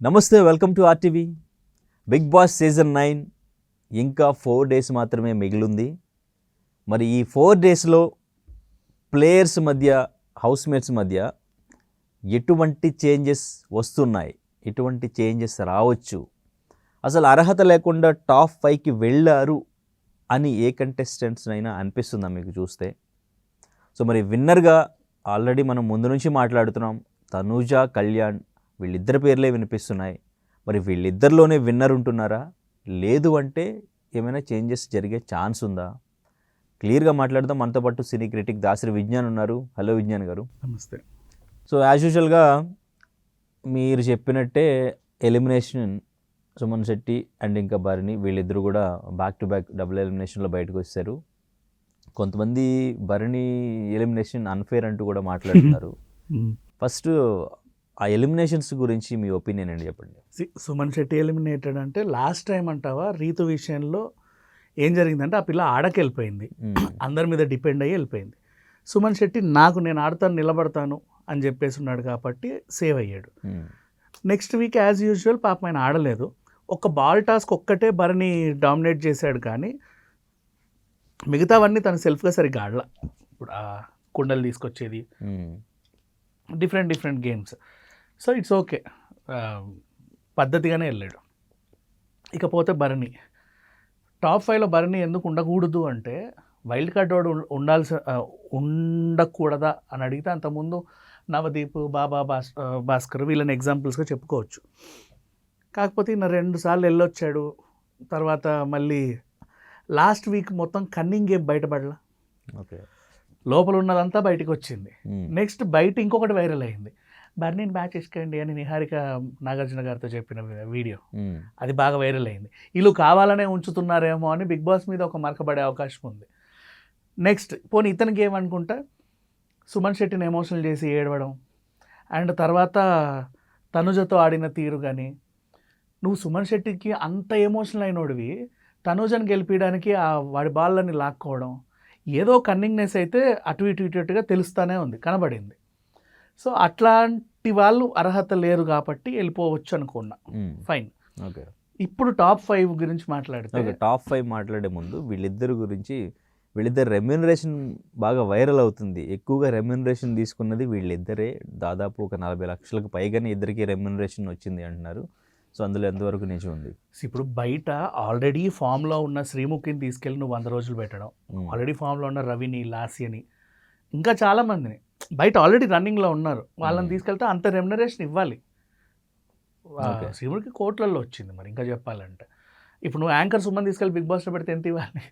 నమస్తే, welcome to RTV. Bigg Boss season 9 ఇంకా 4 days మాత్రమే మిగిలింది. మరి ఈ 4 డేస్లో ప్లేయర్స్ మధ్య, హౌస్మేట్స్ మధ్య ఎటువంటి చేంజెస్ వస్తున్నాయి, ఎటువంటి చేంజెస్ రావచ్చు, అసలు అర్హత లేకుండా టాప్ 5కి వెళ్ళారు అని ఏ కంటెస్టెంట్స్ అయినా అనిపిస్తుందా మీకు చూస్తే? సో మరి విన్నర్గా ఆల్రెడీ మనం ముందు నుంచి మాట్లాడుతున్నాం, తనూజ, కళ్యాణ్ వీళ్ళిద్దరి పేర్లే వినిపిస్తున్నాయి. మరి వీళ్ళిద్దరిలోనే విన్నర్ ఉంటున్నారా, లేదు అంటే ఏమైనా చేంజెస్ జరిగే ఛాన్స్ ఉందా? క్లియర్గా మాట్లాడదాం. మనతో పాటు సినీ క్రిటిక్ దాసరి విజ్ఞాన్ ఉన్నారు. హలో విజ్ఞాన్ గారు. నమస్తే. సో యాజ్ యూజువల్గా మీరు చెప్పినట్టే ఎలిమినేషన్ సుమన్ శెట్టి అండ్ ఇంకా భరణి వీళ్ళిద్దరూ కూడా బ్యాక్ టు బ్యాక్ డబుల్ ఎలిమినేషన్లో బయటకు వచ్చారు. కొంతమంది భరణి ఎలిమినేషన్ అన్ఫేర్ అంటూ కూడా మాట్లాడుతున్నారు. ఫస్ట్ ఆ ఎలిమినేషన్స్ గురించి మీ ఒపీనియన్ ఏంటి చెప్పండి. సుమన్ శెట్టి ఎలిమినేటెడ్ అంటే లాస్ట్ టైం అంటావా రీతు విషయంలో ఏం జరిగిందంటే ఆ పిల్ల ఆడకి వెళ్ళిపోయింది, అందరి మీద డిపెండ్ అయ్యి వెళ్ళిపోయింది. సుమన్ శెట్టి నేను ఆడతాను, నిలబడతాను అని చెప్పేసి ఉన్నాడు కాబట్టి సేవ్ అయ్యాడు. నెక్స్ట్ వీక్ యాజ్ యూజువల్ పాపం ఆయన ఆడలేదు. ఒక బాల్ టాస్క్ ఒక్కటే భరణి డామినేట్ చేశాడు, కానీ మిగతావన్నీ తను సెల్ఫ్గా సరిగ్గా ఆడలా. ఇప్పుడు ఆ కుండలు తీసుకొచ్చేది, different games. So it's okay, పద్ధతిగానే వెళ్ళాడు. ఇకపోతే భరణి టాప్ 5లో భరణి ఎందుకు ఉండకూడదు అంటే, వైల్డ్ కార్డ్ వాడు ఉండకూడదా అని అడిగితే అంతకుముందు నవదీప్, బాబా భాస్కర్ వీళ్ళని ఎగ్జాంపుల్స్గా చెప్పుకోవచ్చు. కాకపోతే ఈయన 2 సార్లు వెళ్ళొచ్చాడు. తర్వాత మళ్ళీ లాస్ట్ వీక్ మొత్తం కన్నింగ్ గేమ్ బయటపడలా, ఓకే, లోపల లోపల ఉన్నదంతా బయటకు వచ్చింది. నెక్స్ట్ బయట ఇంకొకటి వైరల్ అయింది, బర్నీని బ్యాచ్ చేసుకోండి అని నిహారిక నాగార్జున గారితో చెప్పిన వీడియో. అది బాగా వైరల్ అయింది. వీళ్ళు కావాలనే ఉంచుతున్నారేమో అని బిగ్ బాస్ మీద ఒక మరకబడే అవకాశం ఉంది. నెక్స్ట్ పోనీ ఇతనికి ఏమనుకుంటా, సుమన్ శెట్టిని ఎమోషనల్ చేసి ఏడవడం, అండ్ తర్వాత తనుజతో ఆడిన తీరు. కానీ నువ్వు సుమన్ శెట్టికి అంత ఎమోషనల్ అయినోడివి, తనుజను గెలిపించడానికి ఆ వాడి బాళ్ళని లాక్కోవడం, ఏదో కన్నింగ్నెస్ అయితే అటు ఇటుగా తెలుస్తూనే ఉంది, కనబడింది. సో అట్లాంటి వాళ్ళు అర్హత లేరు కాబట్టి వెళ్ళిపోవచ్చు అనుకున్నా. ఫైన్. ఓకే, ఇప్పుడు టాప్ 5 గురించి మాట్లాడితే, టాప్ 5 మాట్లాడే ముందు వీళ్ళిద్దరు రెమ్యూనరేషన్ బాగా వైరల్ అవుతుంది. ఎక్కువగా రెమ్యూనరేషన్ తీసుకున్నది వీళ్ళిద్దరే. దాదాపు ఒక 40 లక్షలకు పైగానే ఇద్దరికి రెమ్యూనరేషన్ వచ్చింది అంటున్నారు. సో అందులో ఎంతవరకు నిజం ఉంది? ఇప్పుడు బయట ఆల్రెడీ ఫామ్లో ఉన్న శ్రీముఖిని తీసుకెళ్ళి నువ్వు 100 రోజులు పెట్టడం, ఆల్రెడీ ఫామ్లో ఉన్న రవిని, లాస్యని, ఇంకా చాలామందిని బయట ఆల్రెడీ రన్నింగ్లో ఉన్నారు, వాళ్ళని తీసుకెళ్తే అంత రెమ్యునరేషన్ ఇవ్వాలి. శ్రీముఖికి కోట్లలో వచ్చింది. మరి ఇంకా చెప్పాలంటే ఇప్పుడు నువ్వు యాంకర్ సుమన్ తీసుకెళ్ళి బిగ్ బాస్లో పెడితే ఎంత ఇవ్వాలి?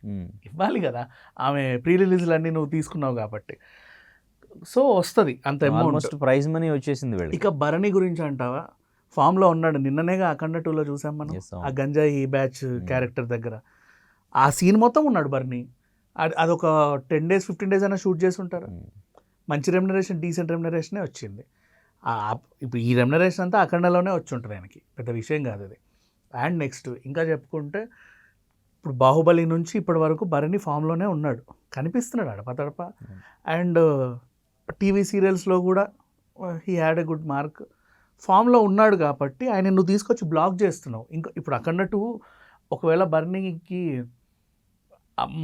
ఇవ్వాలి కదా. ఆమె ప్రీ రిలీజ్లు అన్నీ నువ్వు తీసుకున్నావు కాబట్టి సో వస్తుంది అంత అమౌంట్, ప్రైజ్ మనీ వచ్చేసింది. ఇక భరణి గురించి అంటావా, ఫామ్లో ఉన్నాడు. నిన్ననేగా అఖండ 2లో చూసాం మనం, ఆ గంజాయి బ్యాచ్ క్యారెక్టర్ దగ్గర ఆ సీన్ మొత్తం ఉన్నాడు భరణి. అదొక 10 days 15 days అయినా షూట్ చేసి ఉంటారు. మంచి రెమ్యునరేషన్, డీసెంట్ రెమ్యునరేషనే వచ్చింది. ఇప్పుడు ఈ రెమ్యునరేషన్ అంతా అఖండలోనే వచ్చి ఉంటుంది, ఆయనకి పెద్ద విషయం కాదు అది. అండ్ నెక్స్ట్ ఇంకా చెప్పుకుంటే, ఇప్పుడు బాహుబలి నుంచి ఇప్పటి వరకు భరణి ఫామ్లోనే ఉన్నాడు, కనిపిస్తున్నాడు అడపతడప. అండ్ టీవీ సీరియల్స్లో కూడా he had a good mark, ఫామ్లో ఉన్నాడు కాబట్టి ఆయన నువ్వు తీసుకొచ్చి బ్లాక్ చేస్తున్నావు. ఇంకా ఇప్పుడు అఖండ 2 ఒకవేళ భరణికి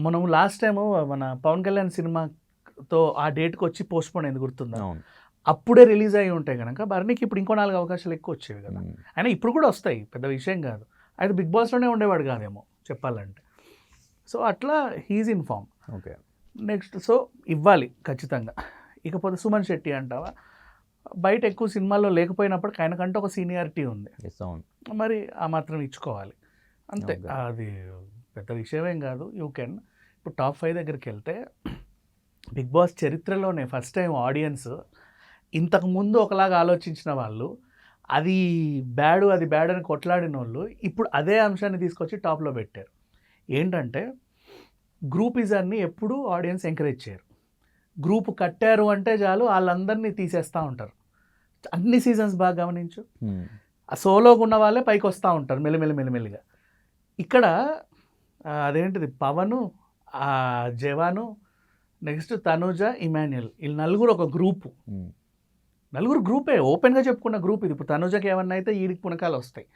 మనం లాస్ట్ టైము మన పవన్ కళ్యాణ్ సినిమాతో ఆ డేట్కి వచ్చి పోస్ట్పోన్ అయింది, గుర్తుందా? అప్పుడే రిలీజ్ అయ్యి ఉంటాయి కనుక భరణికి ఇప్పుడు ఇంకో 4 అవకాశాలు ఎక్కువ వచ్చేవి కదా. అయినా ఇప్పుడు కూడా వస్తాయి, పెద్ద విషయం కాదు. అయితే బిగ్ బాస్లోనే ఉండేవాడు కాదేమో చెప్పాలంటే. సో అట్లా he's in form. Okay, next so ఇవ్వాలి ఖచ్చితంగా. ఇకపోతే సుమన్ శెట్టి అంటావా, బయట ఎక్కువ సినిమాల్లో లేకపోయినప్పటికీ ఆయనకంటే ఒక సీనియారిటీ ఉంది, మరి ఆ మాత్రం ఇచ్చుకోవాలి అంతే. అది పెద్ద విషయమేం కాదు. You can. ఇప్పుడు టాప్ 5 దగ్గరికి వెళ్తే, బిగ్ బాస్ చరిత్రలోనే ఫస్ట్ టైం ఆడియన్స్ ఇంతకుముందు ఒకలాగా ఆలోచించిన వాళ్ళు, అది బ్యాడ్ అని కొట్లాడిన వాళ్ళు ఇప్పుడు అదే అంశాన్ని తీసుకొచ్చి టాప్లో పెట్టారు. ఏంటంటే గ్రూపిజాన్ని ఎప్పుడూ ఆడియన్స్ ఎంకరేజ్ చేయరు. గ్రూప్ కట్టారు అంటే చాలు వాళ్ళందరినీ తీసేస్తూ ఉంటారు. అన్ని సీజన్స్ బాగా గమనించు, ఆ సోలోగా ఉన్న వాళ్ళే పైకి వస్తూ ఉంటారు మెల్లిమెల్లిగా. ఇక్కడ అదేంటిది, పవను, జవాను, నెక్స్ట్ తనుజ, ఇమాన్యుయల్, వీళ్ళు నలుగురు ఒక గ్రూపు. నలుగురు గ్రూపే, ఓపెన్గా చెప్పుకున్న గ్రూప్ ఇది. ఇప్పుడు తనుజకి ఏమన్నా అయితే ఈడికి పునకాలు వస్తాయి,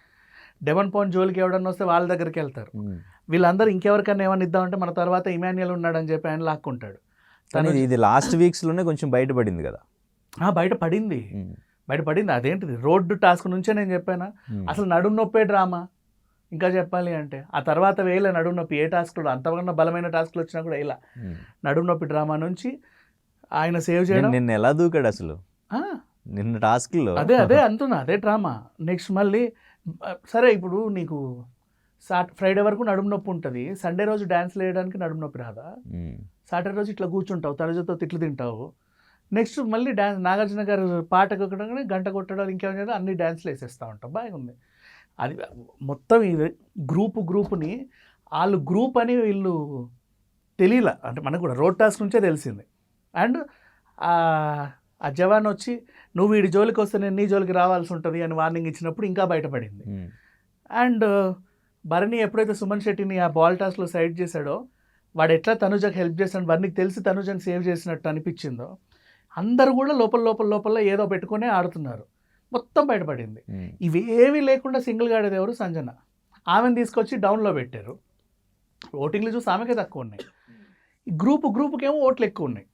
డెవన్ పాయింట్ జోలికి ఎవడన్నా వస్తే వాళ్ళ దగ్గరికి వెళ్తారు. వీళ్ళందరూ ఇంకెవరికైనా ఏమన్నా ఇద్దామంటే మన తర్వాత ఇమాన్యుయల్ ఉన్నాడని చెప్పి ఆయన లాక్కుంటాడు. కానీ ఇది లాస్ట్ వీక్స్లోనే కొంచెం బయటపడింది కదా. బయటపడింది. అదేంటిది రోడ్డు టాస్క్ నుంచే నేను చెప్పానా, అసలు నడుము నొప్పే డ్రామా. ఇంకా చెప్పాలి అంటే ఆ తర్వాత వేల నడుము నొప్పి, ఏ టాస్క్లో అంతకన్నా బలమైన టాస్క్లు వచ్చినా కూడా ఇలా నడుము నొప్పి డ్రామా నుంచి ఆయన సేవ్ చేయడం. నిన్న ఎలా దూకాడు అసలు నిన్న టాస్క్లో, అదే అంటున్నా, అదే డ్రామా. నెక్స్ట్ మళ్ళీ సరే ఇప్పుడు నీకు ఫ్రైడే వరకు నడుము నొప్పి ఉంటుంది, సండే రోజు డ్యాన్స్ వేయడానికి నడుము నొప్పి రాదా? సాటర్డే రోజు ఇట్లా కూర్చుంటావు, తనుజతో తిట్లు తింటావు, నెక్స్ట్ మళ్ళీ డ్యాన్స్ నాగార్జున గారు పాట కొట్టడం, గంట కొట్టడం, ఇంకేమైనా అన్ని డ్యాన్స్లు వేసేస్తూ ఉంటాం. బాగుంది. అది మొత్తం ఇది గ్రూపుని వాళ్ళు గ్రూప్ అని వీళ్ళు తెలియలే, అంటే మనకు కూడా రోడ్ టాస్క్ నుంచే తెలిసింది. అండ్ ఆ జవాన్ వచ్చి నువ్వు వీడి జోలికి వస్తే నేను నీ జోలికి రావాల్సి ఉంటుంది అని వార్నింగ్ ఇచ్చినప్పుడు ఇంకా బయటపడింది. అండ్ భరణి ఎప్పుడైతే సుమన్ శెట్టిని ఆ బాల్ టాస్క్లో సైడ్ చేశాడో, వాడు ఎట్లా తనుజకి హెల్ప్ చేశాడు, భరణికి తెలిసి తనుజని సేవ్ చేసినట్టు అనిపించిందో, అందరూ కూడా లోపల ఏదో పెట్టుకునే ఆడుతున్నారు. మొత్తం బయటపడింది. ఇవేవి లేకుండా సింగిల్గా ఆడేది ఎవరు? సంజన. ఆమెను తీసుకొచ్చి డౌన్లో పెట్టారు. ఓటింగ్లు చూసి ఆమెకే తక్కువ ఉన్నాయి, గ్రూపుకేమో ఓట్లు ఎక్కువ ఉన్నాయి.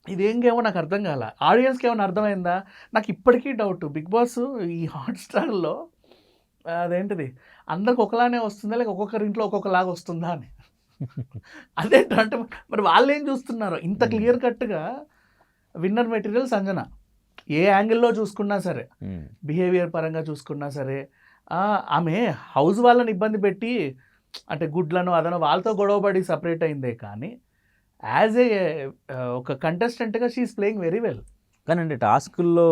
ఇదేంకేమో నాకు అర్థం కాల. ఆడియన్స్కి ఏమైనా అర్థమైందా? నాకు ఇప్పటికీ డౌట్. బిగ్ బాస్ ఈ హాట్స్టార్లో అదేంటిది అందరికి ఒకలానే వస్తుందా, లేక ఒక్కొక్కరి ఇంట్లో ఒక్కొక్కలాగా వస్తుందా అని. అదేంటంటే మరి వాళ్ళు ఏం చూస్తున్నారు? ఇంత క్లియర్ కట్గా విన్నర్ మెటీరియల్ సంజన. ఏ యాంగిల్లో చూసుకున్నా సరే, బిహేవియర్ పరంగా చూసుకున్నా సరే, ఆమె హౌస్ వాళ్ళని ఇబ్బంది పెట్టి అంటే గుడ్లను అదనో వాళ్ళతో గొడవపడి సపరేట్ అయిందే కానీ యాజ్ ఏ ఒక కంటెస్టెంట్గా షీఈస్ ప్లేయింగ్ వెరీ వెల్. కానీ అంటే టాస్క్లో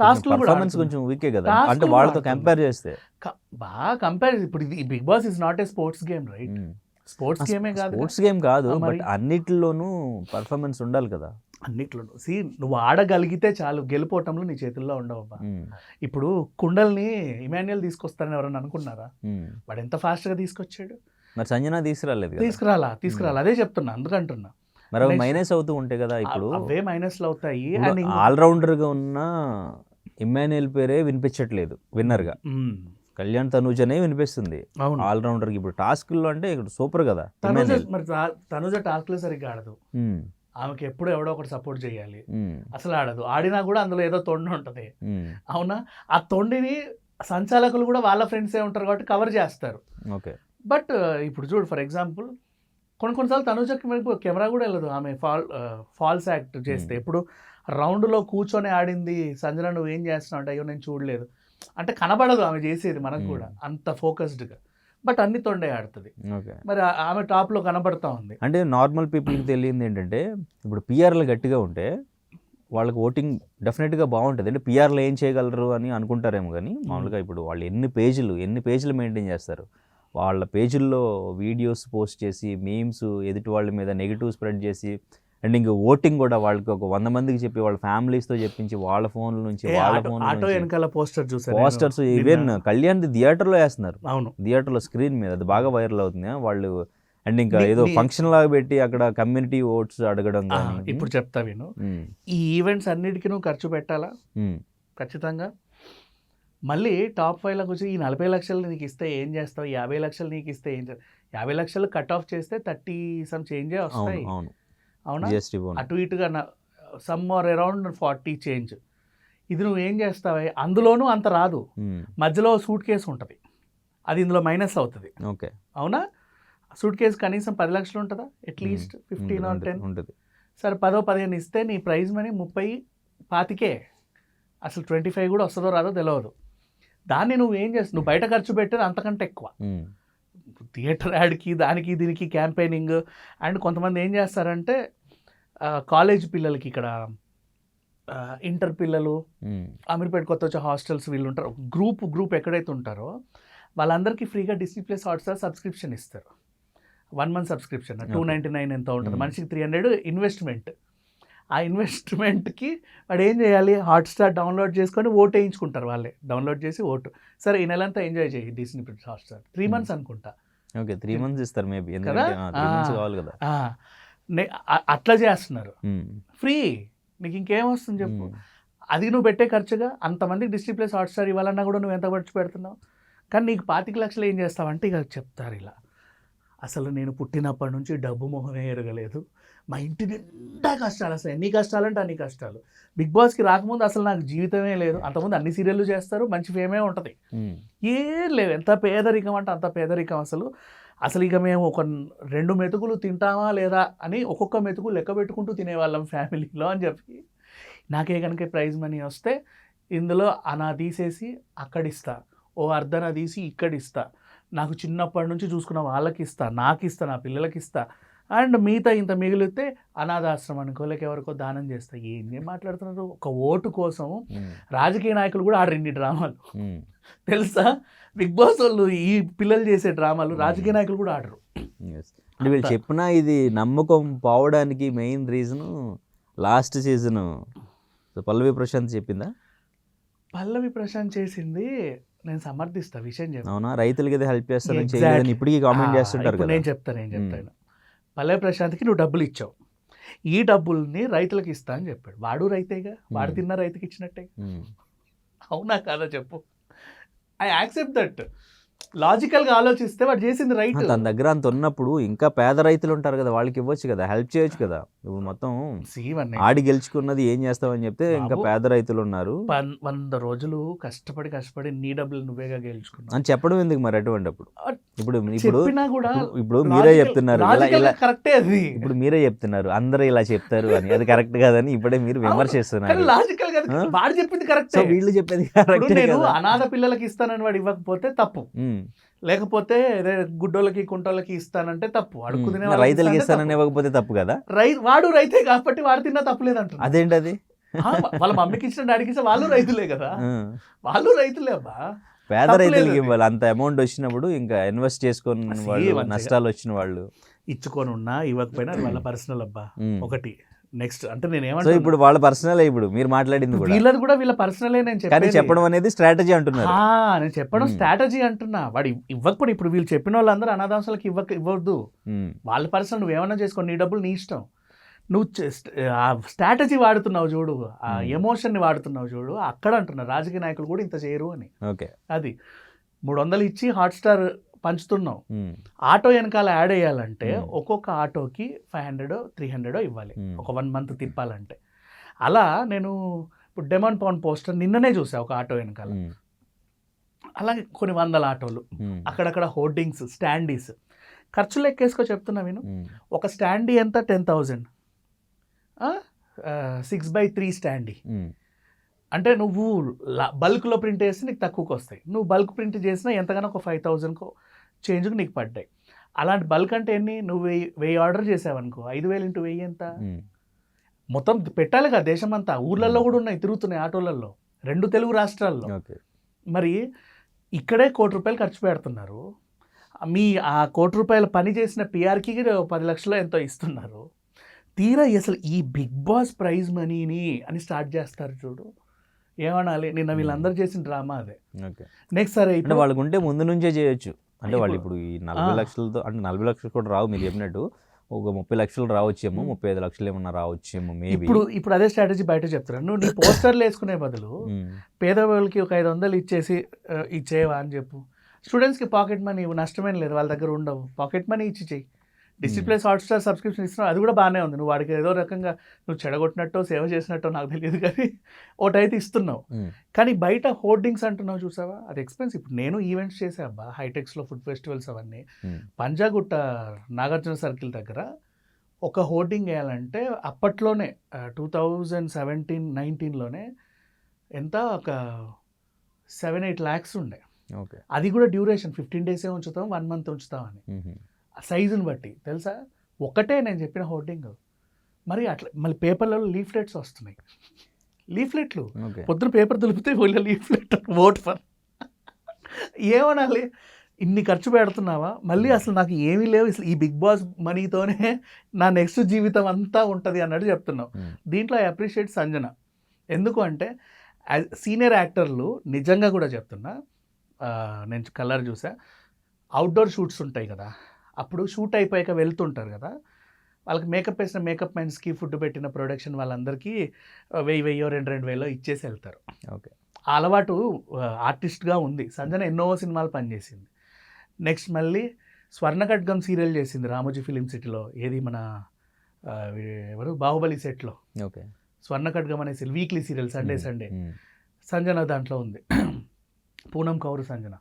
పర్ఫార్మెన్స్ కొంచెం వీకే కదా, అంటే వాళ్ళతో కంపేర్ చేస్తే బాగా కంపేర్. ఇప్పుడు ఇది Bigg Boss is not a sports game, right? Sports గేమే కాదు, స్పోర్ట్స్ గేమ్ కాదు, బట్ అన్నిటిలోనూ పర్ఫార్మెన్స్ ఉండాలి కదా. అన్నిట్లోనూ నువ్వు ఆడగలిగితే చాలు, గెలిపోవటంలో నీ చేతుల్లో ఉండవబ్బా. ఇప్పుడు కుండల్ని ఇమాన్యుయల్ తీసుకొస్తారని ఎవరన్నా అనుకున్నారా? వాడు ఎంత ఫాస్ట్గా తీసుకొచ్చాడు. మరి సంజన తీసుకురాలా అదే చెప్తున్నా, అందుకంటున్నా. మరి మైనస్ అవుతూ ఉంటాయి కదా. ఇప్పుడు అవే మైనస్లు అవుతాయి. ఆల్రౌండర్గా ఉన్న ఇమాన్యుయల్ పేరే వినిపించట్లేదు విన్నర్గా, కళ్యాణ్ తనూజ్ అనే వినిపిస్తుంది ఆల్రౌండర్కి. ఇప్పుడు టాస్క్లో అంటే ఇక్కడ సూపర్ కదా. మరి తనూజ టాస్క్లో సరిగ్గా ఆడదు, ఆమెకి ఎప్పుడు ఎవడో ఒకటి సపోర్ట్ చేయాలి, అసలు ఆడదు. ఆడినా కూడా అందులో ఏదో తొండి ఉంటుంది, అవునా? ఆ తొండిని సంచాలకులు కూడా వాళ్ళ ఫ్రెండ్సే ఉంటారు కాబట్టి కవర్ చేస్తారు. ఓకే. బట్ ఇప్పుడు చూడు, ఫర్ ఎగ్జాంపుల్ కొన్నిసార్లు తనుజకి మనకు కెమెరా కూడా వెళ్ళదు, ఆమె ఫాల్స్ యాక్ట్ చేస్తే. ఇప్పుడు రౌండ్లో కూర్చొని ఆడింది సంజన, నువ్వు ఏం చేస్తున్నావు అంటే అయ్యో నేను చూడలేదు అంటే కనబడదు ఆమె చేసేది మనకు కూడా అంత ఫోకస్డ్గా. బట్ అన్ని తొండే ఆడుతుంది. మరి ఆమె టాప్లో కనబడతా ఉంది. అంటే నార్మల్ పీపుల్కి తెలియంది ఏంటంటే, ఇప్పుడు పిఆర్లు గట్టిగా ఉంటే వాళ్ళకి ఓటింగ్ డెఫినెట్గా బాగుంటుంది. అంటే పిఆర్లు ఏం చేయగలరు అని అనుకుంటారేమో, కానీ మామూలుగా ఇప్పుడు వాళ్ళు ఎన్ని పేజీలు మెయింటైన్ చేస్తారు. వాళ్ళ పేజీల్లో వీడియోస్ పోస్ట్ చేసి, మీమ్స్ ఎదుటి వాళ్ళ మీద నెగిటివ్ స్ప్రెడ్ చేసి, అండ్ ఇంకా ఓటింగ్ కూడా వాళ్ళకి ఒక 100 మందికి చెప్పి వాళ్ళ ఫ్యామిలీస్తో చెప్పించి వాళ్ళ ఫోన్ల నుంచి పోస్టర్స్ ఈవెన్ కళ్యాణ్ థియేటర్లో వేస్తున్నారు. అవును, థియేటర్లో స్క్రీన్ మీద అది బాగా వైరల్ అవుతుంది వాళ్ళు. అండ్ ఇంకా ఏదో ఫంక్షన్ లాగా పెట్టి అక్కడ కమ్యూనిటీ ఓట్స్ అడగడం. ఇప్పుడు చెప్తా విను, ఈ ఈవెంట్స్ అన్నిటికీ నువ్వు ఖర్చు పెట్టాలా ఖచ్చితంగా. మళ్ళీ టాప్ 5లోకి వచ్చి ఈ 40 లక్షలు నీకు ఇస్తే ఏం చేస్తావు, 50 లక్షలు నీకు ఇస్తే ఏం చేస్తావు? 50 లక్షలు కట్ ఆఫ్ చేస్తే 30 some చేంజే వస్తాయి, అవునా? అటు ఇటుగా సమ్ ఆర్ అరౌండ్ 40 చేంజ్. ఇది నువ్వు ఏం చేస్తావే, అందులోనూ అంత రాదు, మధ్యలో సూట్ కేసు ఉంటుంది, అది ఇందులో మైనస్ అవుతుంది. ఓకే, అవునా? సూట్ కేసు కనీసం 10 లక్షలు ఉంటుందా, అట్లీస్ట్ 15 or 10 ఉంటుంది. సరే 10-15 ఇస్తే నీ ప్రైజ్ మనీ 30-25, అసలు 25 కూడా వస్తుందో రాదో తెలియదు. దాన్ని నువ్వు ఏం చేస్తావు, నువ్వు బయట ఖర్చు పెట్టేది అంతకంటే ఎక్కువ. థియేటర్ యాడ్కి దానికి దీనికి క్యాంపెయినింగ్. అండ్ కొంతమంది ఏం చేస్తారంటే కాలేజ్ పిల్లలకి, ఇక్కడ ఇంటర్ పిల్లలు, అమీర్పేట కొత్త వచ్చే హాస్టల్స్ వీళ్ళు ఉంటారు, గ్రూప్ ఎక్కడైతే ఉంటారో వాళ్ళందరికీ ఫ్రీగా Disney+ Hotstar సబ్స్క్రిప్షన్ ఇస్తారు. 1 month సబ్స్క్రిప్షన్ 299 ఎంత ఉంటుంది, మనిషికి 300 ఇన్వెస్ట్మెంట్. ఆ ఇన్వెస్ట్మెంట్కి వాడు ఏం చేయాలి, హాట్స్టార్ డౌన్లోడ్ చేసుకొని ఓటు వేయించుకుంటారు వాళ్ళే, డౌన్లోడ్ చేసి ఓటు. సరే ఈ నెలంతా ఎంజాయ్ చేయి Disney+ Hotstar 3 months అనుకుంటా. ఓకే, 3 months ఇస్తారు మేబీ, కదా? కావాలి కదా. అట్లా చేస్తున్నారు ఫ్రీ. నీకు ఇంకేం వస్తుంది చెప్పు? అది నువ్వు పెట్టే ఖర్చుగా. అంతమందికి డిస్ట్రిక్ట్ ప్లేస్ హాట్స్టార్ ఇవ్వాలన్నా కూడా నువ్వు ఎంత ఖర్చు పెడుతున్నావు? కానీ నీకు 25 లక్షలు ఏం చేస్తావంటే ఇక చెప్తారు ఇలా, అసలు నేను పుట్టినప్పటి నుంచి డబ్బు మొహమే ఎరగలేదు, మా ఇంటి నిండా కష్టాలు, అసలు ఎన్ని కష్టాలు అంటే అన్ని కష్టాలు. బిగ్ బాస్కి రాకముందు అసలు నాకు జీవితమే లేదు, అంతకుముందు అన్ని సీరియళ్ళు చేస్తారు, మంచి ఫేమే ఉంటుంది, ఏం లేవు. ఎంత పేదరికం అంటే అంత పేదరికం. అసలు ఇక మేము ఒక 2 మెతుకులు తింటామా లేదా అని ఒక్కొక్క మెతుకు లెక్క పెట్టుకుంటూ తినేవాళ్ళం ఫ్యామిలీలో అని చెప్పి. నాకే కనుక ప్రైజ్ మనీ వస్తే ఇందులో అనా తీసేసి అక్కడిస్తా, ఓ అర్ధన తీసి ఇక్కడిస్తా, నాకు చిన్నప్పటి నుంచి చూసుకున్న వాళ్ళకి ఇస్తా, నాకు ఇస్తా, నా పిల్లలకి ఇస్తా, అండ్ మిగతా ఇంత మిగిలితే అనాథాశ్రమానికో లేక ఎవరికో దానం చేస్తా. ఏం మాట్లాడుతున్నారు? ఒక ఓటు కోసం రాజకీయ నాయకులు కూడా ఆడరు ఇన్ని డ్రామాలు తెలుసా? బిగ్ బాస్ వాళ్ళు ఈ పిల్లలు చేసే డ్రామాలు రాజకీయ నాయకులు కూడా ఆడరు. అంటే వీళ్ళు చెప్పిన ఇది నమ్మకం పోవడానికి మెయిన్ రీజను లాస్ట్ సీజన్ పల్లవి ప్రశాంత్ చెప్పిందా? పల్లవి ప్రశాంత్ చేసింది నేను సమర్థిస్తా, విషయం చెప్తాను. అవునా? రైతులకి అయితే హెల్ప్ చేస్తారని చేయలేదని ఇప్పటికీ కామెంట్ చేస్తుంటారు కదా. నేను చెప్తాను. పల్లవి ప్రశాంత్కి నువ్వు డబ్బులు ఇచ్చావు, ఈ డబ్బుల్ని రైతులకు ఇస్తా అని చెప్పాడు. వాడు రైతేగా, వాడు తిన్న రైతుకి ఇచ్చినట్టే. అవునా కాదా చెప్పు? I accept that. లాజికల్గా ఆలోచిస్తే వాడు చేసింది రైట్. తన దగ్గర అంత ఉన్నప్పుడు ఇంకా పేద రైతులు ఉంటారు కదా, వాళ్ళకి ఇవ్వచ్చు కదా, హెల్ప్ చేయొచ్చు కదా. ఇప్పుడు మొత్తం ఆడి గెలుచుకున్నది ఏం చేస్తావని చెప్తే ఇంకా పేద రైతులు ఉన్నారు. 100 రోజులు కష్టపడి నీ డబ్బులు నువ్వేగా గెలుచుకున్నావు అని చెప్పడం ఎందుకు మరి అటువంటిప్పుడు? ఇప్పుడు మీరే చెప్తున్నారు కరెక్టే అది. ఇప్పుడు మీరే చెప్తున్నారు అందరూ ఇలా చెప్తారు అని, అది కరెక్ట్ కాదని ఇప్పుడే మీరు విమర్శిస్తున్నారు. లాజికల్ గా వాడు చెప్పింది కరెక్ట్, వీళ్ళు చెప్పేది నేను అనాథ పిల్లలకి ఇస్తానని వాడు ఇవ్వకపోతే తప్పు, లేకపోతే గుడ్డోళ్ళకి కుంటోళ్ళకి ఇస్తానంటే తప్పు, అడుక్కునే రైతులకి ఇస్తానని ఇవ్వకపోతే తప్పు కదా. వాడు రైతే కాబట్టి వాడు తిన్నా తప్పులేదంట. అదేంటి అది? వాళ్ళ మమ్మీకి ఇచ్చిన డాడీకి ఇస్తే వాళ్ళు రైతులే కదా, వాళ్ళు రైతులే అబ్బా. పేద రైతులకి ఇవ్వాలి. అంత అమౌంట్ వచ్చినప్పుడు ఇంకా ఇన్వెస్ట్ చేసుకొని వాళ్ళు, నష్టాలు వచ్చిన వాళ్ళు ఇచ్చుకొని ఉన్నా ఇవ్వకపోయినా వాళ్ళ పర్సనల్ అబ్బా. ఒకటి నెక్స్ట్ అంటే నేను ఏమంటా, ఇప్పుడు వాళ్ళ పర్సనల్, ఇప్పుడు మీరు మాట్లాడింది వీళ్ళది కూడా వీళ్ళ పర్సనలే. నేను చెప్పడం అనేది స్ట్రాటజీ అంటున్నారు. నేను చెప్పడం స్ట్రాటజీ అంటున్నా. వాడు ఇవ్వకపోతే ఇప్పుడు వీళ్ళు చెప్పిన వాళ్ళందరూ అనాథాంశాలకు ఇవ్వద్దు, వాళ్ళ పర్సనల్ నువ్వు ఏమన్నా చేసుకో, నీ డబ్బులు నీ ఇష్టం. నువ్వు ఆ స్ట్రాటజీ వాడుతున్నావు చూడు, ఆ ఎమోషన్ని వాడుతున్నావు చూడు, అక్కడ అంటున్నా రాజకీయ నాయకులు కూడా ఇంత చేయరు అని. అది 300 ఇచ్చి హాట్స్టార్ పంచుతున్నావు, ఆటో వెనకాల యాడ్ అయ్యాలంటే ఒక్కొక్క ఆటోకి 500 300 ఇవ్వాలి ఒక 1 month తిప్పాలంటే. అలా నేను ఇప్పుడు డెమాన్ పవన్ పోస్టర్ నిన్ననే చూసా ఒక ఆటో వెనకాల, అలాగే కొన్ని 100 ఆటోలు, అక్కడక్కడ హోర్డింగ్స్, స్టాండీస్. ఖర్చులు ఎక్కేసుకో చెప్తున్నా నేను. ఒక స్టాండీ ఎంత 10,000, 6x3 స్టాండీ అంటే నువ్వు బల్క్లో ప్రింట్ చేస్తే నీకు తక్కువకి వస్తాయి. నువ్వు బల్క్ ప్రింట్ చేసినా ఎంతగానో ఒక 5,000 చేంజ్కి నీకు పడ్డాయి. అలాంటి బల్క్ అంటే ఎన్ని, నువ్వు 1000 ఆర్డర్ చేసావనుకో, 5,000 × 1000 ఎంత? మొత్తం పెట్టాలి కదా దేశం అంతా. ఊర్లలో కూడా ఉన్నాయి, తిరుగుతున్నాయి ఆటోలలో 2 తెలుగు రాష్ట్రాల్లో. మరి ఇక్కడే ₹1,00,00,000 ఖర్చు పెడుతున్నారు. మీ ఆ ₹1,00,00,000 పని చేసిన పిఆర్కి 10 లక్షలు ఎంతో ఇస్తున్నారు. తీరా అసలు ఈ బిగ్ బాస్ ప్రైజ్ మనీని అని స్టార్ట్ చేస్తారు చూడు, ఏమనాలి? నిన్న వీళ్ళందరూ చేసిన డ్రామా అదే. నెక్స్ట్ సరే ఇప్పుడు వాళ్ళకు ఉంటే ముందు నుంచే చేయొచ్చు. అంటే వాళ్ళు ఇప్పుడు ఈ 40 లక్షలతో, అంటే 40 లక్షలు కూడా రావు మీరు చెప్పినట్టు, ఒక 30 లక్షలు రావచ్చేమో, 35 లక్షలు ఏమన్నా రావచ్చేమో మేబీ. ఇప్పుడు అదే స్ట్రాటజీ బయట చెప్తున్నాను. నువ్వు నీ పోస్టర్లు వేసుకునే బదులు పేదవాళ్ళకి ఒక 500 ఇచ్చేసి ఇచ్చేవా అని చెప్పు. స్టూడెంట్స్కి పాకెట్ మనీ నష్టమేం లేదు, వాళ్ళ దగ్గర ఉండవు, పాకెట్ మనీ ఇచ్చి చెయ్యి. డిస్ట్రిక్ట్ ప్లేస్ హాట్స్టార్ సబ్స్క్రిప్షన్ ఇస్తున్నావు, అది కూడా బాగానే ఉంది. నువ్వు వాడికి ఏదో రకంగా నువ్వు చెడగొట్టినట్టో సేవ చేసినట్టో నాకు తెలియదు, కానీ ఒకటైతే ఇస్తున్నావు. కానీ బయట హోర్డింగ్స్ అంటున్నావు చూసావా, అది ఎక్స్పెన్సివ్. ఇప్పుడు నేను ఈవెంట్స్ చేసా అబ్బా, హైటెక్స్లో ఫుడ్ ఫెస్టివల్స్ అవన్నీ. పంజాగుట్ట నాగార్జున సర్కిల్ దగ్గర ఒక హోర్డింగ్ వేయాలంటే అప్పట్లోనే 2017-19లోనే ఎంత ఒక 7-8 lakhs ఉండే. అది కూడా డ్యూరేషన్ 15 days ఉంచుతాం, 1 month ఉంచుతామని, సైజుని బట్టి తెలుసా. ఒకటే నేను చెప్పిన హోర్డింగ్. మరి అట్లా మళ్ళీ పేపర్లలో లీఫ్లెట్స్ వస్తున్నాయి, లీఫ్లెట్లు పొద్దున పేపర్ దులిపితే వీళ్ళ లీఫ్లెట్ ఓట్ ఫర్. ఏమనాలి? ఇన్ని ఖర్చు పెడుతున్నావా? మళ్ళీ అసలు నాకు ఏమీ లేవు, అసలు ఈ బిగ్ బాస్ మనీతోనే నా నెక్స్ట్ జీవితం అంతా ఉంటుంది అన్నట్టు చెప్తున్నావు. దీంట్లో ఐ అప్రిషియేట్ సంజన. ఎందుకు అంటే సీనియర్ యాక్టర్లు నిజంగా కూడా చెప్తున్నా, నేను కలర్ చూసా, అవుట్డోర్ షూట్స్ ఉంటాయి కదా, అప్పుడు షూట్ అయిపోయాక వెళ్తుంటారు కదా, వాళ్ళకి మేకప్ వేసిన మేకప్ మ్యాన్స్కి ఫుడ్ పెట్టిన ప్రొడక్షన్ వాళ్ళందరికీ 1000 2,000 ఇచ్చేసి వెళ్తారు. ఓకే. ఆ అలవాటు ఆర్టిస్ట్గా ఉంది. సంజన ఎన్నో సినిమాలు పనిచేసింది. నెక్స్ట్ మళ్ళీ స్వర్ణఖడ్గం సీరియల్ చేసింది రామోజీ ఫిలిం సిటీలో. ఏది మన ఎవరు బాహుబలి సెట్లో ఓకే. స్వర్ణఖడ్గం అనే వీక్లీ సీరియల్ సండే సంజన దాంట్లో ఉంది. పూనం కౌరు సంజన.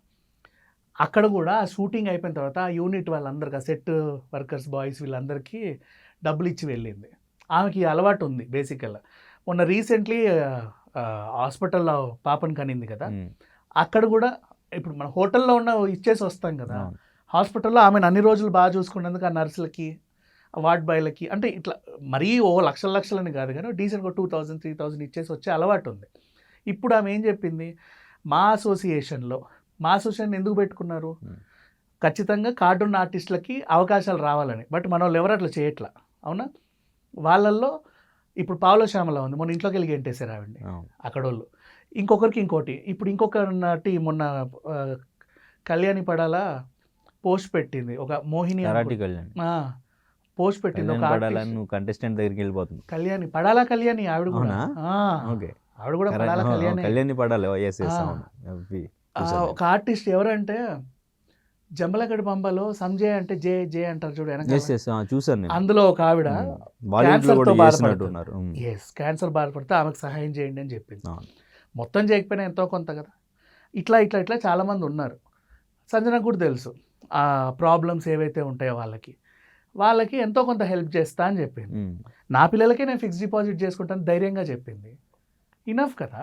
అక్కడ కూడా షూటింగ్ అయిపోయిన తర్వాత ఆ యూనిట్ వాళ్ళందరికీ ఆ సెట్ వర్కర్స్ బాయ్స్ వీళ్ళందరికీ డబ్బులు ఇచ్చి వెళ్ళింది. ఆమెకి అలవాటు ఉంది బేసికల్గా. మొన్న రీసెంట్లీ హాస్పిటల్లో పాపను కనింది కదా, అక్కడ కూడా ఇప్పుడు మన హోటల్లో ఉన్న ఇచ్చేసి వస్తాం కదా, హాస్పిటల్లో ఆమెను అన్ని రోజులు బాగా చూసుకున్నందుకు ఆ నర్సులకి వార్డ్ బాయ్లకి అంటే ఇట్లా మరీ లక్షలని కాదు కానీ డీసెంట్గా 2,000 3,000 ఇచ్చేసి వచ్చే అలవాటు ఉంది. ఇప్పుడు ఆమె ఏం చెప్పింది, మా అసోసియేషన్ ఎందుకు పెట్టుకున్నారు, ఖచ్చితంగా కార్టూన్ ఆర్టిస్టులకి అవకాశాలు రావాలని. బట్ మన వాళ్ళు ఎవరు అట్లా చేయట్లా, అవునా? వాళ్ళల్లో ఇప్పుడు పావుల శ్యామల ఉంది, మొన్న ఇంట్లోకి వెళ్ళి గెంటేశారు ఆవిడ్ని అక్కడ వాళ్ళు. ఇంకొకటి ఇప్పుడు ఇంకొక నటి మొన్న కళ్యాణి పడాల పోస్ట్ పెట్టింది, ఒక మోహిని పోస్ట్ పెట్టింది ఒక కంటెస్టెంట్ దగ్గరికి వెళ్ళిపోతుంది. కళ్యాణి ఆవిడ కూడా ఆవిడ కూడా కళ్యాణి పడాలి. ఒక ఆర్టిస్ట్ ఎవరంటే జంబలగడ్డ పంబలో సంజయ్ అంటే జే అంటారు చూడు, చూసాను. అందులో ఒక ఆవిడ క్యాన్సర్ బాధపడితే ఆమెకు సహాయం చేయండి అని చెప్పింది. మొత్తం చేయకపోయినా ఎంతో కొంత కదా. ఇట్లా చాలా మంది ఉన్నారు. సంజనకు కూడా తెలుసు ఆ ప్రాబ్లమ్స్ ఏవైతే ఉంటాయో వాళ్ళకి ఎంతో కొంత హెల్ప్ చేస్తా అని చెప్పింది. నా పిల్లలకే నేను ఫిక్స్డ్ డిపాజిట్ చేసుకుంటాను ధైర్యంగా చెప్పింది. ఇనఫ్ కదా,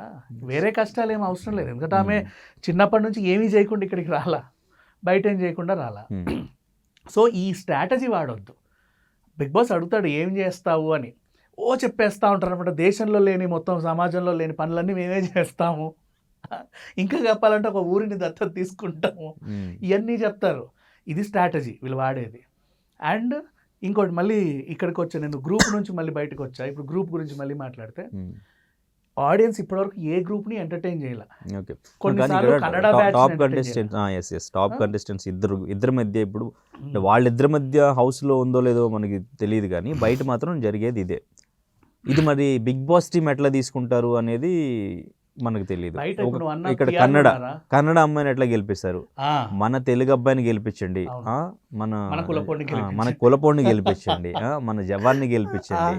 వేరే కష్టాలు ఏం అవసరం లేదు. ఎందుకంటే ఆమె చిన్నప్పటి నుంచి ఏమీ చేయకుండా ఇక్కడికి రాలా, బయట ఏం చేయకుండా రాలా. సో ఈ స్ట్రాటజీ వాడొద్దు. బిగ్ బాస్ అడుగుతాడు ఏం చేస్తావు అని, చెప్పేస్తూ ఉంటారు అనమాట. దేశంలో లేని మొత్తం సమాజంలో లేని పనులన్నీ మేమే చేస్తాము, ఇంకా చెప్పాలంటే ఒక ఊరిని దత్తత తీసుకుంటాము, ఇవన్నీ చెప్తారు. ఇది స్ట్రాటజీ వీళ్ళు వాడేది. అండ్ ఇంకోటి మళ్ళీ ఇక్కడికి వచ్చా నేను, గ్రూప్ నుంచి మళ్ళీ బయటకు వచ్చా. ఇప్పుడు గ్రూప్ గురించి మళ్ళీ మాట్లాడితే ఆడియన్స్ ఇప్పటివరకు ఏ గ్రూప్ని ఎంటర్టైన్ చేయాలి. టాప్ కంటెస్టెంట్స్ ఇద్దరి మధ్య ఇప్పుడు వాళ్ళిద్దరి మధ్య హౌస్లో ఉందో లేదో మనకి తెలియదు కానీ బయట మాత్రం జరిగేది ఇదే. ఇది మరి బిగ్ బాస్ టీమ్ ఎట్లా తీసుకుంటారు అనేది మనకు తెలియదు. ఇక్కడ కన్నడ అమ్మాయిని ఎట్లా గెలిపిస్తారు, మన తెలుగు అబ్బాయిని గెలిపించండి, మన కులపోడిని గెలిపించండి, మన జవాన్ని గెలిపించండి.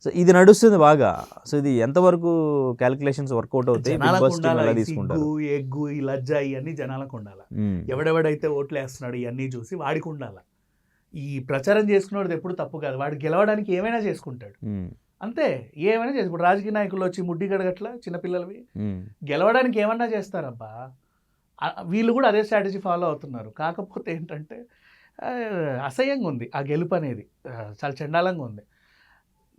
సో ఇది నడుస్తుంది బాగా. సో ఇది ఎంతవరకు క్యాలిక్యులేషన్స్ వర్కౌట్ అవుతాయి, ఎగ్గు ఈ లజ్జ ఇవన్నీ జనాలకు ఉండాలి. ఎవడెవడైతే ఓట్లు వేస్తున్నాడు ఇవన్నీ చూసి వాడికి ఉండాలి. ఈ ప్రచారం చేసుకునేవాడు ఎప్పుడు తప్పు కాదు, వాడు గెలవడానికి ఏమైనా చేసుకుంటాడు అంతే. ఏమైనా చేసి ఇప్పుడు రాజకీయ నాయకులు వచ్చి ముడ్డి గడగట్ల చిన్నపిల్లలవి గెలవడానికి ఏమన్నా చేస్తారబ్బా. వీళ్ళు కూడా అదే స్ట్రాటజీ ఫాలో అవుతున్నారు. కాకపోతే ఏంటంటే అసహ్యంగా ఉంది ఆ గెలుపు అనేది, చాలా చండాలంగా ఉంది.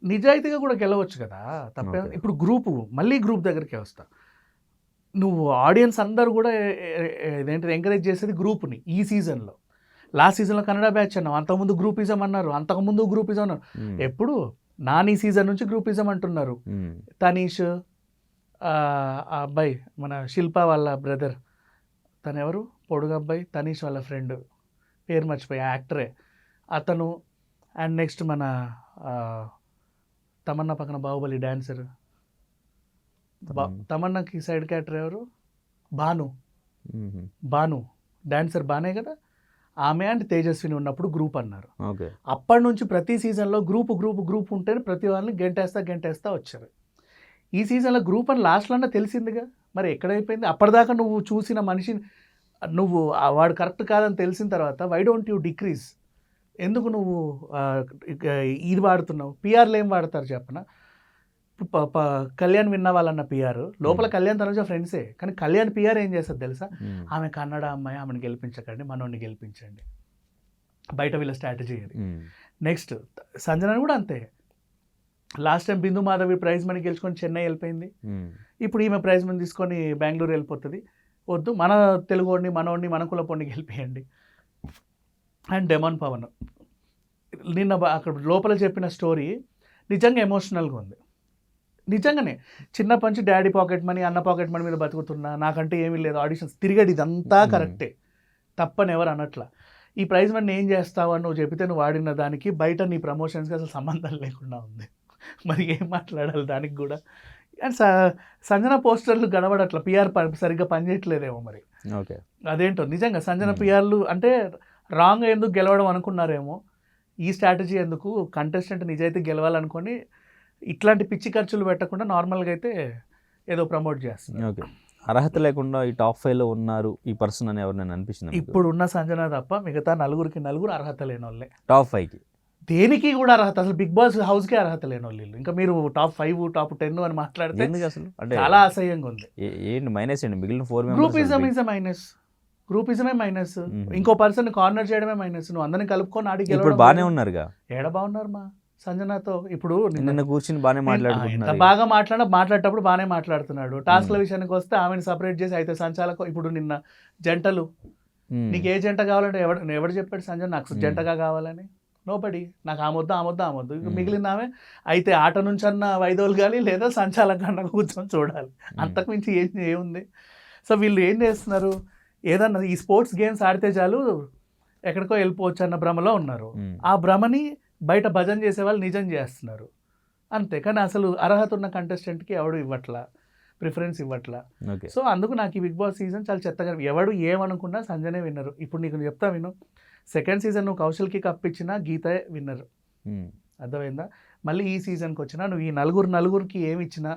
నిజాయితీగా కూడా గెలవచ్చు కదా, తప్పే. ఇప్పుడు మళ్ళీ గ్రూప్ దగ్గరికి వస్తా. నువ్వు ఆడియన్స్ అందరూ కూడా ఇదేంటిది ఎంకరేజ్ చేసేది గ్రూప్ని. ఈ సీజన్లో లాస్ట్ సీజన్లో కన్నడ బ్యాచ్ అన్నావు, అంతకుముందు గ్రూపిజం అన్నారు, అంతకుముందు గ్రూపిజం అన్నారు. ఎప్పుడు నాని సీజన్ నుంచి గ్రూపిజం అంటున్నారు. తనీష్ ఆ అబ్బాయి మన శిల్ప వాళ్ళ బ్రదర్, తను ఎవరు పొడుగు అబ్బాయి, తనీష్ వాళ్ళ ఫ్రెండ్, పేరు మర్చిపోయి యాక్టరే అతను. అండ్ నెక్స్ట్ మన తమన్నా పక్కన బాహుబలి డాన్సర్, తమన్నాకి సైడ్ క్యారెక్టర్ ఎవరు, భాను డాన్సర్ బానే కదా. ఆమె అండ్ తేజస్విని ఉన్నప్పుడు గ్రూప్ అన్నారు. అప్పటి నుంచి ప్రతి సీజన్లో గ్రూప్ ఉంటేనే ప్రతి వాళ్ళని గంటేస్తా వచ్చారు. ఈ సీజన్లో గ్రూప్ అని లాస్ట్లో తెలిసిందిగా, మరి ఎక్కడైపోయింది? అప్పటిదాకా నువ్వు చూసిన మనిషిని నువ్వు వాడు కరెక్ట్ కాదని తెలిసిన తర్వాత వై డోంట్ యూ డిక్రీజ్? ఎందుకు నువ్వు ఇది వాడుతున్నావు? పిఆర్లు ఏం వాడతారు చెప్పనా? కళ్యాణ్ విన్న వాళ్ళన్న పిఆర్ లోపల కళ్యాణ్ తనుజ ఫ్రెండ్సే, కానీ కళ్యాణ్ పిఆర్ ఏం చేస్తుంది తెలుసా? ఆమె కన్నడ అమ్మాయి, ఆమెను గెలిపించకండి, మనోడిని గెలిపించండి. బయట వీళ్ళ స్ట్రాటజీ ఇది. నెక్స్ట్ సంజన కూడా అంతే. లాస్ట్ టైం బిందు మాధవి ప్రైజ్ మనీ గెలుచుకొని చెన్నై వెళ్ళిపోయింది. ఇప్పుడు ఈమె ప్రైజ్ మనీ తీసుకొని బెంగళూరు వెళ్ళిపోతుంది. వద్దు, మన తెలుగుని మనోడిని మన కులపోడిని గెలిపేయండి. అండ్ డెమన్ పవన్ నిన్న అక్కడ లోపల చెప్పిన స్టోరీ నిజంగా ఎమోషనల్గా ఉంది. నిజంగానే చిన్నప్పటి నుంచి డాడీ పాకెట్ మనీ, అన్న పాకెట్ మనీ మీద బతుకుతున్నా, నాకంటే ఏమీ లేదు, ఆడిషన్స్ తిరిగాడు, ఇదంతా కరెక్టే, తప్పని ఎవరు అనట్లా. ఈ ప్రైజ్ మనీ ఏం చేస్తావు అని నువ్వు చెబితే నువ్వు వాడిన దానికి బయట నీ ప్రమోషన్స్కి అసలు సంబంధం లేకుండా ఉంది. మరి ఏం మాట్లాడాలి దానికి కూడా. అండ్ సంజన పోస్టర్లు గడవడట్ల, పిఆర్ సరిగ్గా పనిచేయట్లేదేమో మరి. ఓకే, అదేంటో నిజంగా సంజన పిఆర్లు అంటే రాంగ్ ఎందుకు గెలవడం అనుకున్నారేమో, ఈ స్ట్రాటజీ ఎందుకు, కంటెస్టెంట్ నిజాయితీ గెలవాలనుకొని ఇట్లాంటి పిచ్చి ఖర్చులు పెట్టకుండా నార్మల్గా అయితే ఏదో ప్రమోట్ చేస్తున్నారు. ఓకే. అర్హత లేకుండా ఈ టాప్ 5లో ఉన్నారు ఈ పర్సన్ అని ఎవరు నేను అనిపించింది? ఇప్పుడు ఉన్న సంజన తప్ప మిగతా నలుగురు అర్హత లేని వాళ్ళే. టాప్ 5కి దేనికి కూడా అర్హత, అసలు బిగ్ బాస్ హౌస్కే అర్హత లేని వాళ్ళు. ఇంకా మీరు టాప్ 5 టాప్ 10 అని మాట్లాడితే ఎందుకు అసలు? అంటే చాలా అసహ్యంగా ఉంది. ఏంటి మైనస్ ఏంటి? మిగిలిన 4 మెంబర్స్ గ్రూపిజమే మైనస్. ఇంకో పర్సన్ కార్నర్ చేయడమే మైనస్. నువ్వు అందరిని కలుపుకొని ఆడి ఇప్పుడు బాగానే ఉన్నారుగా. ఏడ బాగున్నారు మా సంజనతో? ఇప్పుడు నిన్న కూర్చుని బాగానే మాట్లాడుకుంటున్నారు. బాగా మాట్లాడేటప్పుడు బాగానే మాట్లాడుతున్నాడు. టాస్క్ల విషయానికి వస్తే ఆమెను సపరేట్ చేసి అయితే సంచాలకం. ఇప్పుడు నిన్న జంటలు, నీకు ఏ జంట కావాలంటే ఎవడు చెప్పాడు సంజన నాకు జంటగా కావాలని? నోబడి. నాకు ఆమొద్దు. మిగిలిన ఆమె అయితే ఆట నుంచి అన్న వైదొలగాలి, లేదా సంచాలకన్నా కూర్చొని చూడాలి. అంతకుమించి ఏముంది? సో వీళ్ళు ఏం చేస్తున్నారు, ఏదన్నా ఈ స్పోర్ట్స్ గేమ్స్ ఆడితే చాలు ఎక్కడికో వెళ్ళిపోవచ్చు అన్న భ్రమలో ఉన్నారు. ఆ భ్రమని బయట భజన చేసే వాళ్ళు నిజం చేస్తున్నారు అంతే. కానీ అసలు అర్హత ఉన్న కంటెస్టెంట్కి ఎవడు ఇవ్వట్లా, ప్రిఫరెన్స్ ఇవ్వట్లా. సో అందుకు నాకు ఈ బిగ్ బాస్ సీజన్ చాలా చెత్తగా. ఎవడు ఏమనుకున్నా సంజనే విన్నరు. ఇప్పుడు నీకు చెప్తా విను, సెకండ్ సీజన్ నువ్వు కౌశల్కి కప్పించినా గీతే విన్నరు, అర్థమైందా? మళ్ళీ ఈ సీజన్కి వచ్చినా నువ్వు ఈ నలుగురికి ఏమి ఇచ్చినా,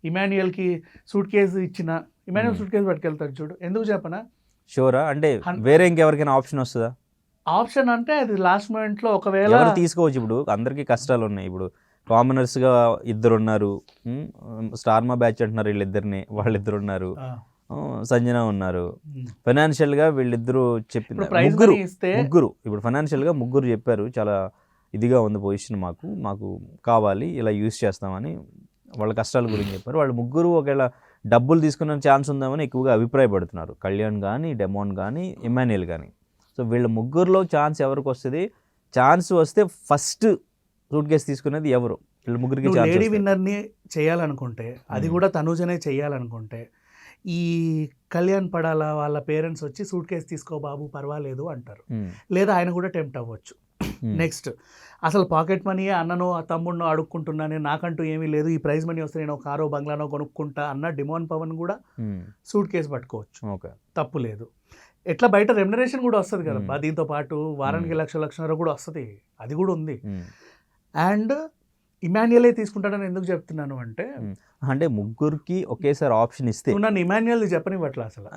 ఇమాన్యుయల్కి సూట్ కేసు ఇచ్చినా, ఇమాన్యుయల్ సూట్ కేసు పట్టుకెళ్తాడు చూడు, ఎందుకు చెప్పనా? షూరా? అంటే వేరే ఇంకెవరికైనా ఆప్షన్ వస్తుందా? ఆప్షన్ అంటే అది లాస్ట్ మూమెంట్లో ఒకవేళ తీసుకోవచ్చు. ఇప్పుడు అందరికీ కష్టాలు ఉన్నాయి. ఇప్పుడు కామనర్స్గా 2 ఉన్నారు, స్టార్మా బ్యాచ్ అంటున్నారు వీళ్ళిద్దరిని, వాళ్ళిద్దరు ఉన్నారు, సంజన ఉన్నారు. ఫైనాన్షియల్గా వీళ్ళిద్దరూ చెప్పిన ముగ్గురు ఇప్పుడు ఫైనాన్షియల్గా ముగ్గురు చెప్పారు చాలా ఇదిగా ఉంది పొజిషన్, మాకు కావాలి, ఇలా యూజ్ చేస్తామని వాళ్ళ కష్టాల గురించి చెప్పారు. వాళ్ళు ముగ్గురు ఒకవేళ డబ్బులు తీసుకునే ఛాన్స్ ఉందామని ఎక్కువగా అభిప్రాయపడుతున్నారు. కళ్యాణ్ కానీ, డెమోన్ కానీ, ఇమాన్యుయల్ కానీ. సో వీళ్ళ ముగ్గురులో ఛాన్స్ ఎవరికి వస్తుంది? ఛాన్స్ వస్తే ఫస్ట్ సూట్ కేసు తీసుకునేది ఎవరు? వీళ్ళ ముగ్గురికి లేడీ విన్నర్ని చేయాలనుకుంటే, అది కూడా తనూజనే చేయాలనుకుంటే, ఈ కళ్యాణ్ పడాల వాళ్ళ పేరెంట్స్ వచ్చి సూట్ కేసు తీసుకో బాబు పర్వాలేదు అంటారు, లేదా ఆయన కూడా టెంప్ట్ అవ్వచ్చు. నెక్స్ట్ అసలు పాకెట్ మనీ అన్ననో తమ్ముడినో అడుక్కుంటున్నానే, నాకంటూ ఏమీ లేదు, ఈ ప్రైజ్ మనీ వస్తే నేను కారో బంగ్లానో కొనుక్కుంటా అన్న డిమోన్ పవన్ కూడా సూట్ కేసు పట్టుకోవచ్చు, తప్పు లేదు. ఎట్లా బయట రెమ్యునరేషన్ కూడా వస్తుంది కదా దీంతో పాటు, వారానికి లక్షన్నర కూడా వస్తుంది, అది కూడా ఉంది. అండ్ ఇమాన్యుయలే తీసుకుంటాడని ఎందుకు చెప్తున్నాను అంటే ముగ్గురికి ఒకేసారి ఆప్షన్ ఇస్తే, నన్ను ఇమాన్యుయల్ చెప్పనివ్వట్లా అసలు.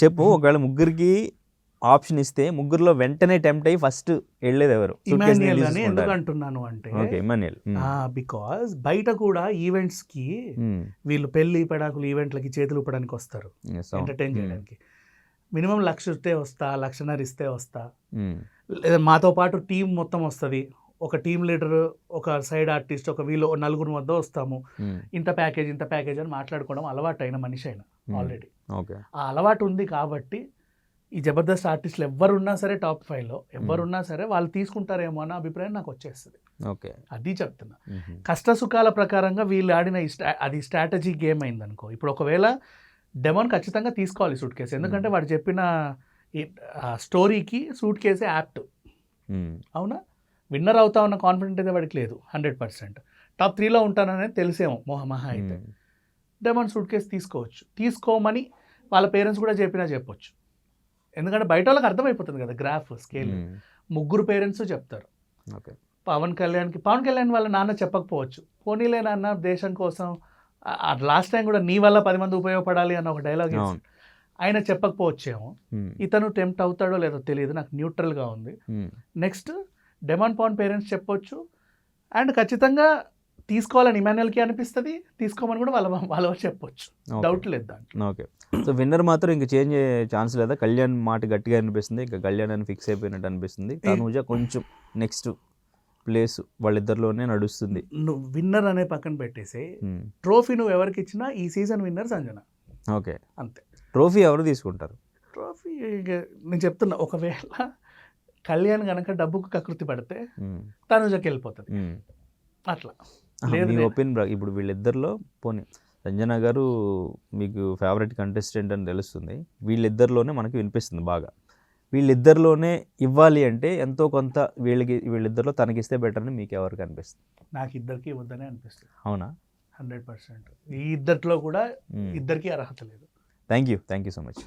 చెప్పు, ఒకవేళ ముగ్గురికి ఆప్షన్ ఇస్తే ముగ్గురులో వెంటనే టెంప్ట్ అయ్యి ఫస్ట్ వెళ్ళేది ఎవరు? ఇమాన్యుయల్ అని ఎందుకు అంటున్నాను అంటే, బికాస్ బయట కూడా ఈవెంట్స్ కి వీళ్ళు పెళ్లి పెడాకులు ఈవెంట్లకి చేతులు ఊపడానికి వస్తారు, ఎంటర్టైన్ చేయడానికి. మినిమం 1,00,000 ఇస్తే వస్తా, 1,50,000 ఇస్తే వస్తా, లేదా మాతో పాటు టీం మొత్తం వస్తుంది, ఒక టీం లీడర్, ఒక సైడ్ ఆర్టిస్ట్, ఒక వీళ్ళు 4 మధ్య వస్తాము, ఇంత ప్యాకేజ్ అని మాట్లాడుకోవడం అలవాటు అయిన మనిషి అయినా ఆల్రెడీ. ఆ అలవాటు ఉంది కాబట్టి ఈ జబర్దస్త్ ఆర్టిస్టులు ఎవరున్నా సరే, టాప్ 5లో ఎవరున్నా సరే వాళ్ళు తీసుకుంటారేమో అన్న అభిప్రాయం నాకు వచ్చేస్తుంది. అది చెప్తున్నా. కష్ట సుఖాల ప్రకారంగా వీళ్ళు ఆడిన అది స్ట్రాటజీ గేమ్ అయింది అనుకో. ఇప్పుడు ఒకవేళ డెమోన్ ఖచ్చితంగా తీసుకోవాలి సూట్ కేసు, ఎందుకంటే వాడు చెప్పిన స్టోరీకి సూట్ కేసే యాప్ట్. అవునా? విన్నర్ అవుతా ఉన్న కాన్ఫిడెంట్ అయితే వాడికి లేదు 100%. టాప్ 3లో ఉంటాననేది తెలిసేమో మహా అయితే. డెమోన్ సూట్ కేసు తీసుకోమని వాళ్ళ పేరెంట్స్ కూడా చెప్పొచ్చు, ఎందుకంటే బయట వాళ్ళకి అర్థమైపోతుంది కదా గ్రాఫ్ స్కేల్. ముగ్గురు పేరెంట్స్ చెప్తారు. పవన్ కళ్యాణ్ వాళ్ళ నాన్న చెప్పకపోవచ్చు, పోనీలే నాన్న దేశం కోసం, లాస్ట్ టైం కూడా నీ వల్ల 10 మంది ఉపయోగపడాలి అన్న ఒక డైలాగ్ ఆయన చెప్పకపోవచ్చేమో. ఇతను టెంప్ట్ అవుతాడో లేదో తెలియదు, నాకు న్యూట్రల్గా ఉంది. నెక్స్ట్ డెమాన్ పవన్ పేరెంట్స్ చెప్పొచ్చు, అండ్ ఖచ్చితంగా తీసుకోవాలని ఇమాన్యుయల్కి అనిపిస్తుంది, తీసుకోమని కూడా వాళ్ళ చెప్పొచ్చు, డౌట్ లేదు దాంట్లో. ఓకే. సో విన్నర్ మాత్రం ఇంకా చేంజ్ అయ్యే ఛాన్స్ లేదా? కళ్యాణ్ మాట గట్టిగా అనిపిస్తుంది, ఇంకా కళ్యాణ్ అని ఫిక్స్ అయిపోయినట్టు అనిపిస్తుంది. తనూజ కొంచెం నెక్స్ట్ ప్లేస్ వాళ్ళిద్దరిలోనే నడుస్తుంది. నువ్వు విన్నర్ అనే పక్కన పెట్టేసి ట్రోఫీ నువ్వు ఎవరికి ఇచ్చినా ఈ సీజన్ విన్నర్ సంజన. ఓకే, అంతే. ట్రోఫీ ఎవరు తీసుకుంటారు? ట్రోఫీ నేను చెప్తున్నా, ఒకవేళ కళ్యాణ్ కనుక డబ్బుకు కకృతి పడితే తనుజకి వెళ్ళిపోతుంది అట్లా. మీ ఒపీనియన్ ఇప్పుడు వీళ్ళిద్దరిలో పోనీ సంజన గారు మీకు ఫేవరెట్ కంటెస్టెంట్ అని తెలుస్తుంది, వీళ్ళిద్దరిలోనే మనకి వినిపిస్తుంది బాగా. వీళ్ళిద్దరిలోనే ఇవ్వాలి అంటే ఎంతో కొంత వీళ్ళిద్దరిలో తనకిస్తే బెటర్ అని మీకు ఎవరికి అనిపిస్తుంది? నాకు ఇద్దరికి వద్దనే అనిపిస్తుంది. అవునా? 100%. ఈ ఇద్దరిలో కూడా ఇద్దరికి అర్హత లేదు. Thank you so much.